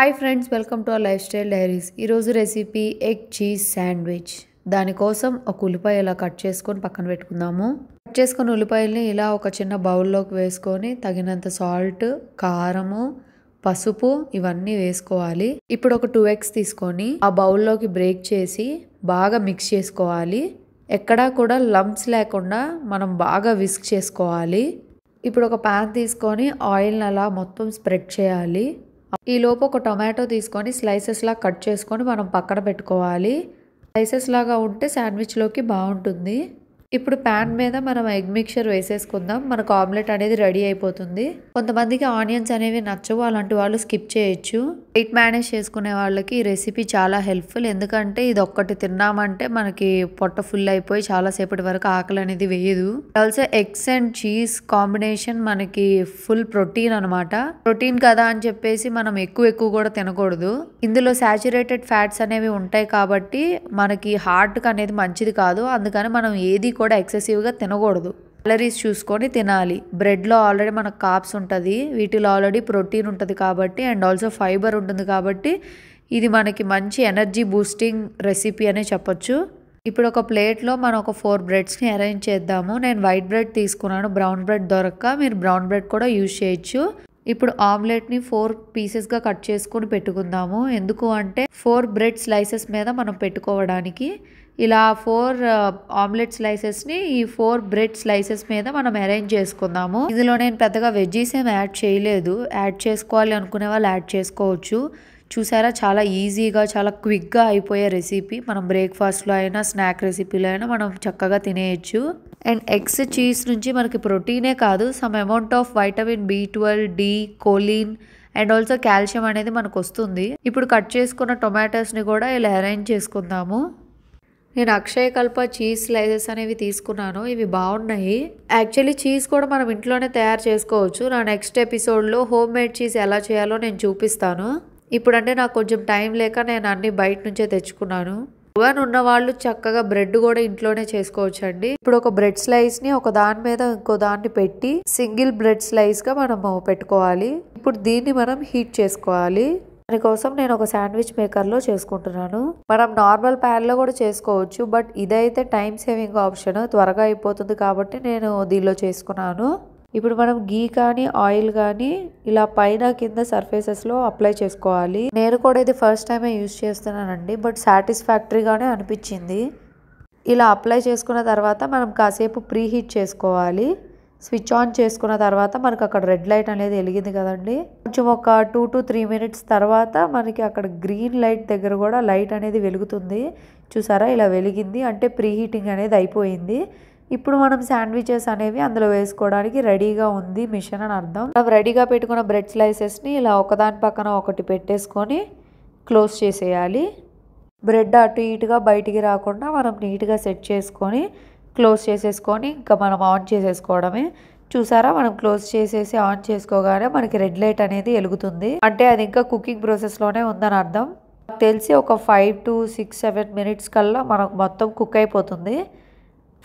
Hi friends, welcome to our life style diaries. ఈరోజు recipe egg cheese sandwich. దానికోసం ఒక ఉల్లిపాయ ఇలా కట్ చేసుకొని పక్కన పెట్టుకుందాము. కట్ చేసుకున్న ఉల్లిపాయల్ని ఇలా ఒక చిన్న బౌల్లోకి వేసుకొని తగినంత సాల్ట్, కారము, పసుపు ఇవన్నీ వేసుకోవాలి. ఇప్పుడు ఒక 2 eggs తీసుకొని ఆ బౌల్లోకి బ్రేక్ చేసి బాగా మిక్స్ చేసుకోవాలి. ఎక్కడా కూడా లంప్స్ లేకుండా మనం బాగా విస్క్ చేసుకోవాలి. ఇప్పుడు ఒక ప్యాన్ తీసుకొని ఆయిల్ని అలా మొత్తం స్ప్రెడ్ చేయాలి. ఈలోపు ఒక టొమాటో తీసుకొని స్లైసెస్ లా కట్ చేసుకొని మనం పక్కన పెట్టుకోవాలి. స్లైసెస్ లాగా ఉంటే శాండ్విచ్లోకి బాగుంటుంది. ఇప్పుడు ప్యాన్ మీద మనం ఎగ్ మిక్చర్ వేసేసుకుందాం. మనకు ఆమ్లెట్ అనేది రెడీ అయిపోతుంది. కొంతమందికి ఆనియన్స్ అనేవి నచ్చవు, అలాంటి వాళ్ళు స్కిప్ చేయొచ్చు. వెయిట్ మేనేజ్ చేసుకునే వాళ్ళకి ఈ రెసిపీ చాలా హెల్ప్ఫుల్. ఎందుకంటే ఇది ఒక్కటి తిన్నామంటే మనకి పొట్ట ఫుల్ అయిపోయి చాలాసేపటి వరకు ఆకలి అనేది వేయదు. Also eggs and cheese combination మనకి ఫుల్ ప్రోటీన్ అనమాట. ప్రోటీన్ కదా అని చెప్పేసి మనం ఎక్కువ కూడా తినకూడదు. ఇందులో సాచురేటెడ్ ఫ్యాట్స్ అనేవి ఉంటాయి కాబట్టి మనకి హార్ట్కి అనేది మంచిది కాదు. అందుకని మనం ఏది కూడా ఎక్సెసివ్గా తినకూడదు. క్యాలరీస్ చూసుకొని తినాలి. బ్రెడ్లో ఆల్రెడీ మనకు కార్బ్స్ ఉంటుంది, వీటిలో ఆల్రెడీ ప్రోటీన్ ఉంటుంది కాబట్టి అండ్ ఆల్సో ఫైబర్ ఉంటుంది కాబట్టి ఇది మనకి మంచి ఎనర్జీ బూస్టింగ్ రెసిపీ అనే చెప్పొచ్చు. ఇప్పుడు ఒక ప్లేట్లో మనం ఒక 4 బ్రెడ్స్ని అరేంజ్ చేద్దాము. నేను వైట్ బ్రెడ్ తీసుకున్నాను, బ్రౌన్ బ్రెడ్ దొరక్క మీరు బ్రౌన్ బ్రెడ్ కూడా యూజ్ చేయొచ్చు. ఇప్పుడు ఆమ్లెట్ని 4 పీసెస్గా కట్ చేసుకొని పెట్టుకుందాము. ఎందుకు అంటే 4 బ్రెడ్ స్లైసెస్ మీద మనం పెట్టుకోవడానికి. ఇలా 4 ఆమ్లెట్ స్లైసెస్ని ఈ 4 బ్రెడ్ స్లైసెస్ మీద మనం అరేంజ్ చేసుకుందాము. ఇందులో నేను పెద్దగా వెజ్జీస్ ఏం యాడ్ చేయలేదు. యాడ్ చేసుకోవాలి అనుకునే వాళ్ళు యాడ్ చేసుకోవచ్చు. చూసారా, చాలా ఈజీగా చాలా క్విక్గా అయిపోయే రెసిపీ. మనం బ్రేక్ఫాస్ట్లో అయినా స్నాక్ రెసిపీలో అయినా మనం చక్కగా తినేయచ్చు. అండ్ ఎగ్స్, చీజ్ నుంచి మనకి ప్రోటీనే కాదు, some amount of vitamin B12, D, choline and also calcium అనేది మనకు వస్తుంది. ఇప్పుడు కట్ చేసుకున్న టొమాటోస్ని కూడా ఇలా అరేంజ్ చేసుకుందాము. నేను అక్షయకల్ప చీజ్ స్లైసెస్ అనేవి తీసుకున్నాను. ఇవి బాగున్నాయి. యాక్చువల్లీ చీజ్ కూడా మనం ఇంట్లోనే తయారు చేసుకోవచ్చు. నా నెక్స్ట్ ఎపిసోడ్లో హోమ్ మేడ్ చీజ్ ఎలా చేయాలో నేను చూపిస్తాను. ఇప్పుడంటే నాకు కొంచెం టైం లేక నేను అన్ని బయట నుంచే తెచ్చుకున్నాను. ఓవెన్ ఉన్న వాళ్ళు చక్కగా బ్రెడ్ కూడా ఇంట్లోనే చేసుకోవచ్చు అండి. ఇప్పుడు ఒక బ్రెడ్ స్లైస్ని ఒక దాని మీద ఇంకో దాన్ని పెట్టి సింగిల్ బ్రెడ్ స్లైస్గా మనము పెట్టుకోవాలి. ఇప్పుడు దీన్ని మనం హీట్ చేసుకోవాలి. దానికోసం నేను ఒక శాండ్విచ్ మేకర్లో చేసుకుంటున్నాను. మనం నార్మల్ ప్యాన్లో కూడా చేసుకోవచ్చు, బట్ ఇదైతే టైం సేవింగ్ ఆప్షన్, త్వరగా అయిపోతుంది కాబట్టి నేను దీనిలో చేసుకున్నాను. ఇప్పుడు మనం గీ కానీ ఆయిల్ కానీ ఇలా పైన కింద సర్ఫేసెస్లో అప్లై చేసుకోవాలి. నేను కూడా ఇది ఫస్ట్ టైమే యూజ్ చేస్తున్నానండి, బట్ సాటిస్ఫాక్టరీగానే అనిపించింది. ఇలా అప్లై చేసుకున్న తర్వాత మనం కాసేపు ప్రీ హీట్ చేసుకోవాలి. స్విచ్ ఆన్ చేసుకున్న తర్వాత మనకు అక్కడ రెడ్ లైట్ అనేది వెలిగింది కదండి. కొంచెం ఒక 2 to 3 minutes తర్వాత మనకి అక్కడ గ్రీన్ లైట్ దగ్గర కూడా లైట్ అనేది వెలుగుతుంది. చూసారా, ఇలా వెలిగింది అంటే ప్రీ హీటింగ్ అనేది అయిపోయింది. ఇప్పుడు మనం శాండ్విచెస్ అనేవి అందులో వేసుకోవడానికి రెడీగా ఉంది మిషన్ అని అర్థం. మనం రెడీగా పెట్టుకున్న బ్రెడ్ స్లైసెస్ని ఇలా ఒకదాని పక్కన ఒకటి పెట్టేసుకొని క్లోజ్ చేసేయాలి. బ్రెడ్ అటు ఇటుగా బయటికి రాకుండా మనం నీట్గా సెట్ చేసుకొని క్లోజ్ చేసేసుకొని ఇంకా మనం ఆన్ చేసేసుకోవడమే. చూసారా, మనం క్లోజ్ చేసేసి ఆన్ చేసుకోగానే మనకి రెడ్ లైట్ అనేది వెలుగుతుంది. అంటే అది ఇంకా కుకింగ్ ప్రాసెస్లోనే ఉందని అర్థం. తెలిసి ఒక 5 to 6-7 minutes కల్లా మనకు మొత్తం కుక్ అయిపోతుంది.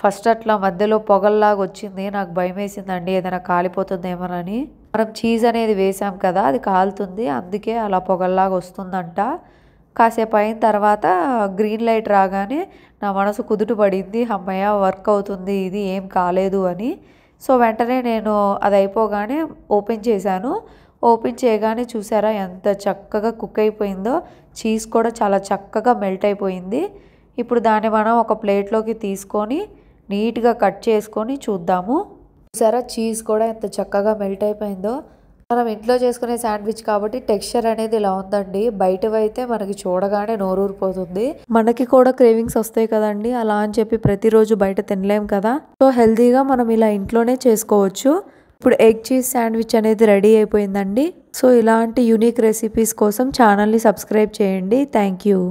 ఫస్ట్ అట్లా మధ్యలో పొగల్లాగా వచ్చింది, నాకు భయం వేసిందండి ఏదైనా కాలిపోతుందేమోనని. మనం చీజ్ అనేది వేసాం కదా, అది కాలుతుంది, అందుకే అలా పొగల్లాగా వస్తుందంట. కాసేపు అయిన తర్వాత గ్రీన్ లైట్ రాగానే నా మనసు కుదుట పడింది, అమ్మయ్య వర్క్ అవుతుంది, ఇది ఏం కాలేదు అని. సో వెంటనే నేను అది అయిపోగానే ఓపెన్ చేశాను. ఓపెన్ చేయగానే చూసారా ఎంత చక్కగా కుక్ అయిపోయిందో. చీజ్ కూడా చాలా చక్కగా మెల్ట్ అయిపోయింది. ఇప్పుడు దాన్ని మనం ఒక ప్లేట్లోకి తీసుకొని నీట్గా కట్ చేసుకొని చూద్దాము. చూసారా, చీజ్ కూడా ఎంత చక్కగా మెల్ట్ అయిపోయిందో. మనం ఇంట్లో చేసుకునే శాండ్విచ్ కాబట్టి టెక్స్చర్ అనేది ఇలా ఉందండి. బయటవైతే మనకి చూడగానే నోరూరిపోతుంది. మనకి కూడా క్రేవింగ్స్ వస్తాయి కదండి, అలా అని చెప్పి ప్రతిరోజు బయట తినలేం కదా. సో హెల్తీగా మనం ఇలా ఇంట్లోనే చేసుకోవచ్చు. ఇప్పుడు ఎగ్ చీజ్ శాండ్విచ్ అనేది రెడీ అయిపోయిందండి. సో ఇలాంటి యూనిక్ రెసిపీస్ కోసం ఛానల్ని సబ్స్క్రైబ్ చేయండి. Thank you.